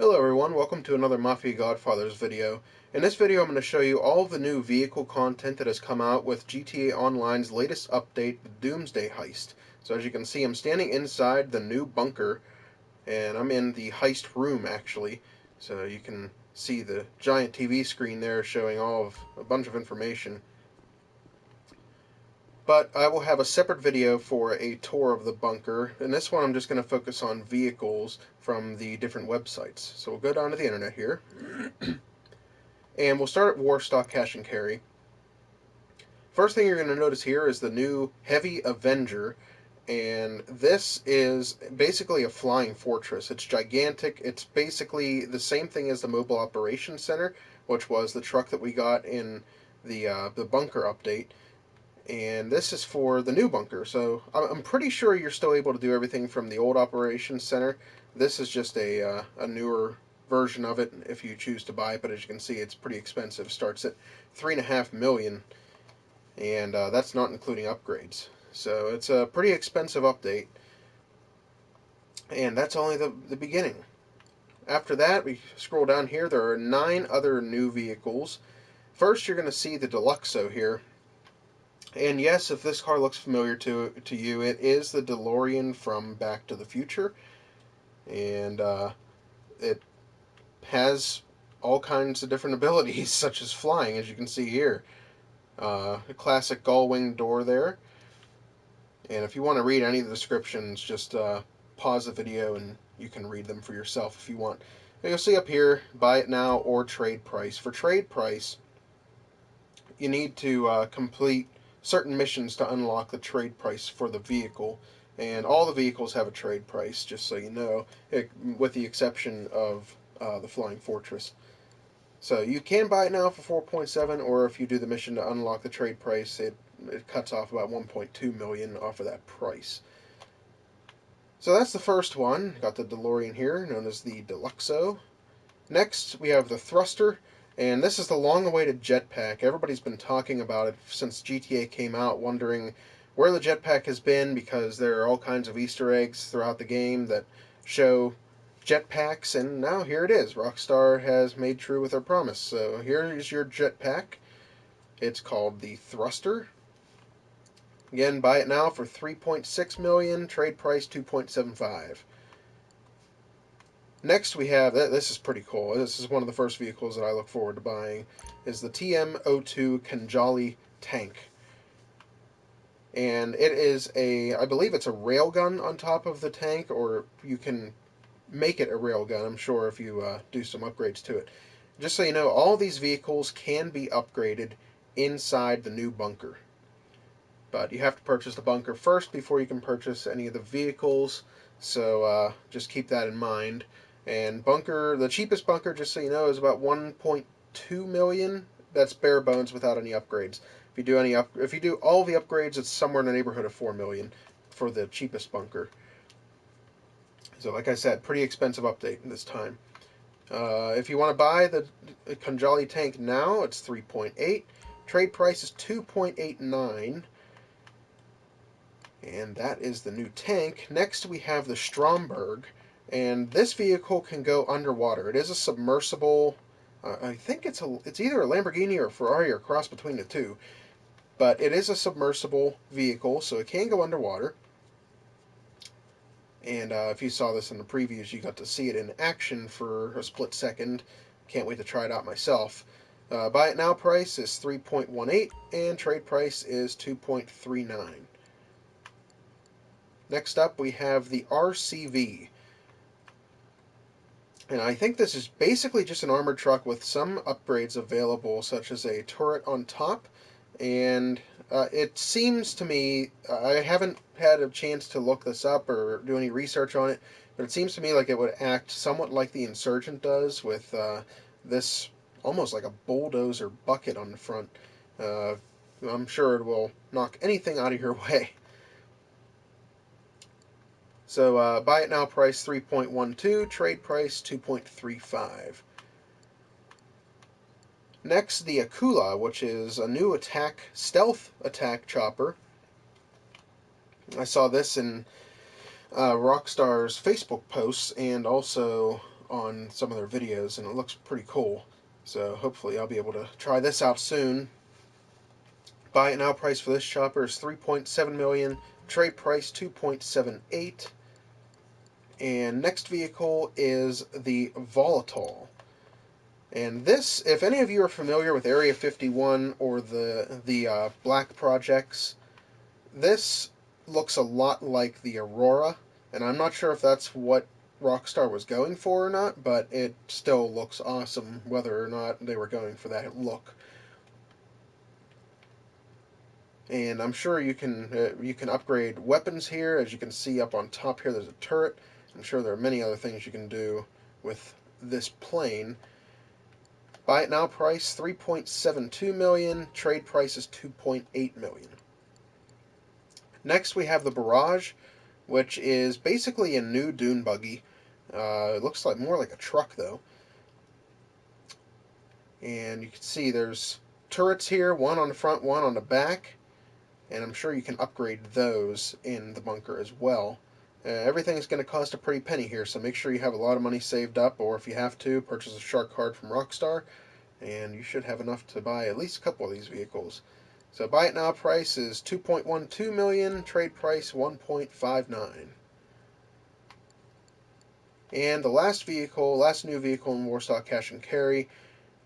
Hello everyone, welcome to another Mafia Godfathers video. In this video I'm going to show you all of the new vehicle content that has come out with GTA Online's latest update, the Doomsday Heist. So as you can see, I'm standing inside the new bunker, and I'm in the heist room actually. So you can see the giant TV screen there showing a bunch of information. But I will have a separate video for a tour of the bunker. In this one I'm just going to focus on vehicles from the different websites. So we'll go down to the internet here. And we'll start at Warstock Cash and Carry. First thing you're going to notice here is the new Heavy Avenger, and this is basically a flying fortress. It's gigantic. It's basically the same thing as the Mobile Operations Center, which was the truck that we got in the bunker update. And this is for the new bunker. So I'm pretty sure you're still able to do everything from the old operations center. This is just a newer version of it if you choose to buy it. But as you can see, it's pretty expensive. It starts at $3.5 million, and that's not including upgrades. So it's a pretty expensive update, and that's only the beginning. After that, we scroll down here. There are 9 other new vehicles. First, you're going to see the Deluxo here. And yes, if this car looks familiar to you, it is the DeLorean from Back to the Future, and it has all kinds of different abilities, such as flying, as you can see here. A classic gull-wing door there, and if you want to read any of the descriptions, just pause the video and you can read them for yourself if you want. And you'll see up here, buy it now or trade price. For trade price, you need to complete certain missions to unlock the trade price for the vehicle, and all the vehicles have a trade price, just so you know, with the exception of the Flying Fortress. So you can buy it now for 4.7, or if you do the mission to unlock the trade price, it cuts off about 1.2 million off of that price. So that's the first one. Got the DeLorean here, known as the Deluxo. Next, we have the Thruster, and this is the long-awaited jetpack. Everybody's been talking about it since GTA came out, wondering where the jetpack has been, because there are all kinds of Easter eggs throughout the game that show jetpacks, and now here it is. Rockstar has made true with their promise. So here is your jetpack. It's called the Thruster. Again, buy it now for 3.6 million, trade price 2.75. Next we have, this is pretty cool. This is one of the first vehicles that I look forward to buying, is the TM02 Kanjali tank. And it is I believe it's a railgun on top of the tank, or you can make it a railgun, I'm sure, if you do some upgrades to it. Just so you know, all these vehicles can be upgraded inside the new bunker. But you have to purchase the bunker first before you can purchase any of the vehicles, so just keep that in mind. And the cheapest bunker, just so you know, is about 1.2 million. That's bare bones without any upgrades. If you do all the upgrades, it's somewhere in the neighborhood of 4 million for the cheapest bunker. So, like I said, pretty expensive update this time. If you want to buy the Kanjali tank now, it's 3.8. Trade price is 2.89. And that is the new tank. Next we have the Stromberg, and this vehicle can go underwater. It is a submersible. I think it's either a Lamborghini or a Ferrari, or a cross between the two. But it is a submersible vehicle, so it can go underwater. And if you saw this in the previews, you got to see it in action for a split second. Can't wait to try it out myself. Buy it now price is 3.18, and trade price is 2.39. Next up, we have the RCV. And I think this is basically just an armored truck with some upgrades available, such as a turret on top. And it seems to me, I haven't had a chance to look this up or do any research on it, but it seems to me like it would act somewhat like the Insurgent does, with this almost like a bulldozer bucket on the front. I'm sure it will knock anything out of your way. So buy it now price 3.12, trade price 2.35. Next, the Akula, which is a new stealth attack chopper. I saw this in Rockstar's Facebook posts and also on some of their videos, and it looks pretty cool. So hopefully I'll be able to try this out soon. Buy it now price for this chopper is 3.7 million. Trade price 2.78. And next vehicle is the Volatile. And this, if any of you are familiar with Area 51 or the Black Projects, this looks a lot like the Aurora, and I'm not sure if that's what Rockstar was going for or not, but it still looks awesome whether or not they were going for that look. And I'm sure you can upgrade weapons here. As you can see up on top here, there's a turret. I'm sure there are many other things you can do with this plane. Buy it now price 3.72 million. Trade price is 2.8 million. Next we have the Barrage, which is basically a new dune buggy. It looks like more like a truck though. And you can see there's turrets here, one on the front, one on the back. And I'm sure you can upgrade those in the bunker as well. Everything's going to cost a pretty penny here, so make sure you have a lot of money saved up, or if you have to, purchase a shark card from Rockstar, and you should have enough to buy at least a couple of these vehicles. So buy it now price is 2.12 million, trade price 1.59. And the last new vehicle in Warstock Cash and Carry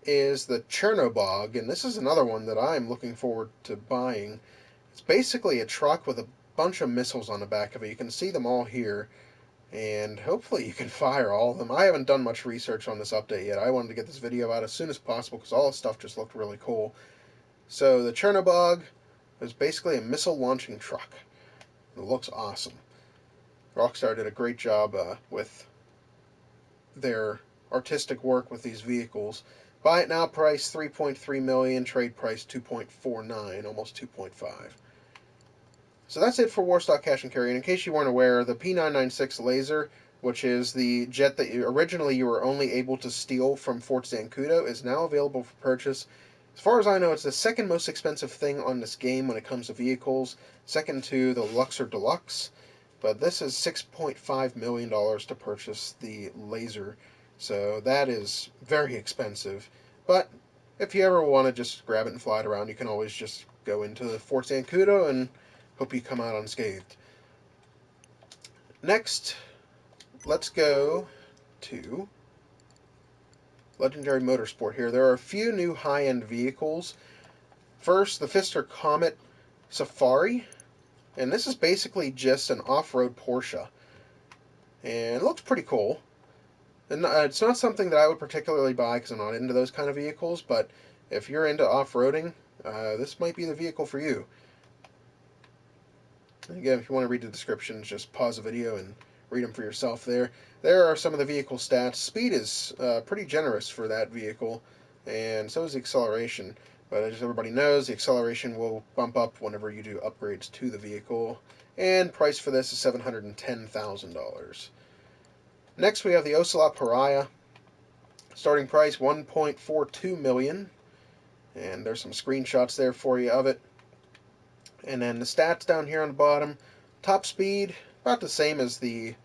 is the Chernobog, and this is another one that I'm looking forward to buying. It's basically a truck with a bunch of missiles on the back of it. You can see them all here, and hopefully you can fire all of them. I haven't done much research on this update yet. I wanted to get this video out as soon as possible because all the stuff just looked really cool. So the Chernobog is basically a missile launching truck. It looks awesome. Rockstar did a great job with their artistic work with these vehicles. Buy it now price 3.3 million, trade price 2.49, almost 2.5. So that's it for Warstock Cash and Carry. And in case you weren't aware, the P996 Laser, which is the jet that originally you were only able to steal from Fort Zancudo, is now available for purchase. As far as I know, it's the second most expensive thing on this game when it comes to vehicles, second to the Luxor Deluxe. But this is $6.5 million to purchase the Laser, so that is very expensive. But if you ever want to just grab it and fly it around, you can always just go into Fort Zancudo and hope you come out unscathed. Next, let's go to Legendary Motorsport here. There are a few new high-end vehicles. First, the Pfister Comet Safari. And this is basically just an off-road Porsche. And it looks pretty cool. And it's not something that I would particularly buy because I'm not into those kind of vehicles, but if you're into off-roading, this might be the vehicle for you. And again, if you want to read the descriptions, just pause the video and read them for yourself there. There are some of the vehicle stats. Speed is pretty generous for that vehicle, and so is the acceleration. But as everybody knows, the acceleration will bump up whenever you do upgrades to the vehicle. And price for this is $710,000. Next, we have the Ocelot Pariah. Starting price $1.42 million. And there's some screenshots there for you of it. And then the stats down here on the bottom. Top speed, about the same as the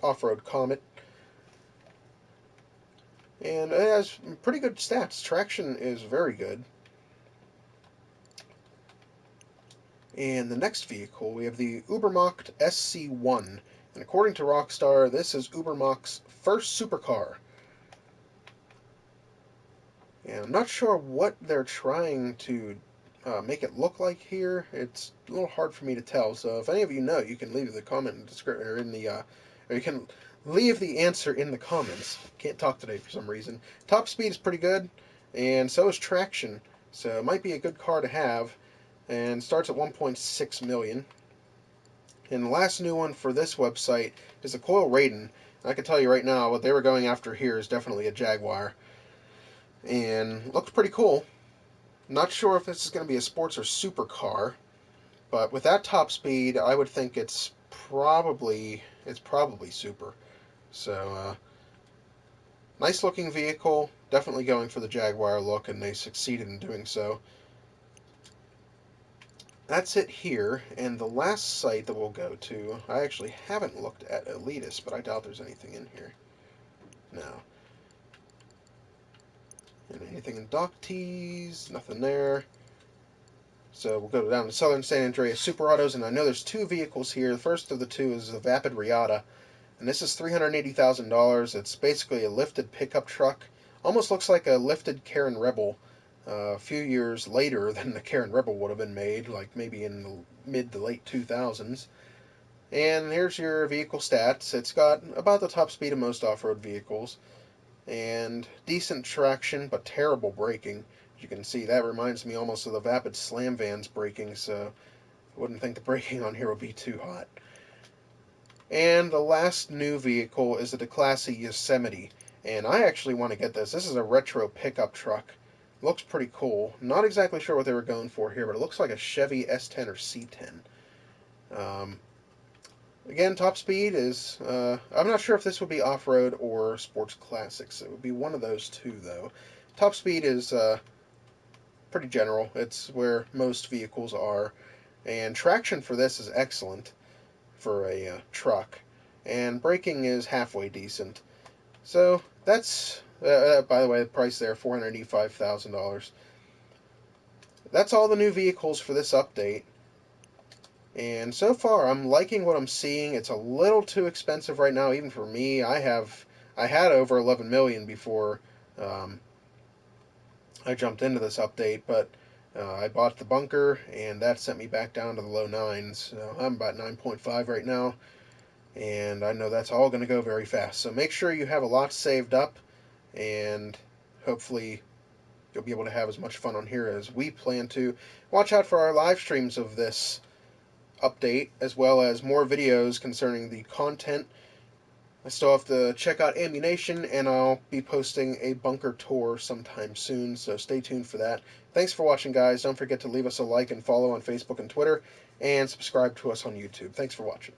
off-road Comet. And it has pretty good stats. Traction is very good. And the next vehicle, we have the Ubermacht SC1. And according to Rockstar, this is Ubermacht's first supercar. And I'm not sure what they're trying to make it look like here. It's a little hard for me to tell. So if any of you know, you can leave the comment in the description or in the or you can leave the answer in the comments. Can't talk today for some reason. Top speed is pretty good, and so is traction. So it might be a good car to have, and starts at 1.6 million. And the last new one for this website is the Coil Raiden. I can tell you right now, what they were going after here is definitely a Jaguar, and looks pretty cool. Not sure if this is going to be a sports or supercar, but with that top speed, I would think it's probably super. So, nice looking vehicle, definitely going for the Jaguar look, and they succeeded in doing so. That's it here, and the last site that we'll go to, I actually haven't looked at Elitist, but I doubt there's anything in here. No. And anything in dock tees? Nothing there. So we'll go down to Southern San Andreas Super Autos, and I know there's two vehicles here. The first of the two is the Vapid Riata, and this is $380,000. It's basically a lifted pickup truck. Almost looks like a lifted Karen Rebel a few years later than the Karen Rebel would have been made, like maybe in the mid to late 2000s. And here's your vehicle stats. It's got about the top speed of most off-road vehicles, and decent traction, but terrible braking. As you can see, that reminds me almost of the Vapid Slam Van's braking, so I wouldn't think the braking on here would be too hot. And the last new vehicle is the Declasse Yosemite, and I actually want to get this. This is a retro pickup truck. Looks pretty cool. Not exactly sure what they were going for here, but it looks like a Chevy S10 or C10. Again, top speed is, I'm not sure if this would be off-road or sports classics. It would be one of those two, though. Top speed is pretty general. It's where most vehicles are. And traction for this is excellent for a truck. And braking is halfway decent. So that's, by the way, the price there, $485,000. That's all the new vehicles for this update. And so far, I'm liking what I'm seeing. It's a little too expensive right now, even for me. I had over 11 million before I jumped into this update, but I bought the bunker, and that sent me back down to the low nines. So I'm about 9.5 right now, and I know that's all going to go very fast. So make sure you have a lot saved up, and hopefully you'll be able to have as much fun on here as we plan to. Watch out for our live streams of this update, as well as more videos concerning the content. I still have to check out ammunition, and I'll be posting a bunker tour sometime soon, so stay tuned for that. Thanks for watching, guys. Don't forget to leave us a like and follow on Facebook and Twitter, and subscribe to us on YouTube. Thanks for watching.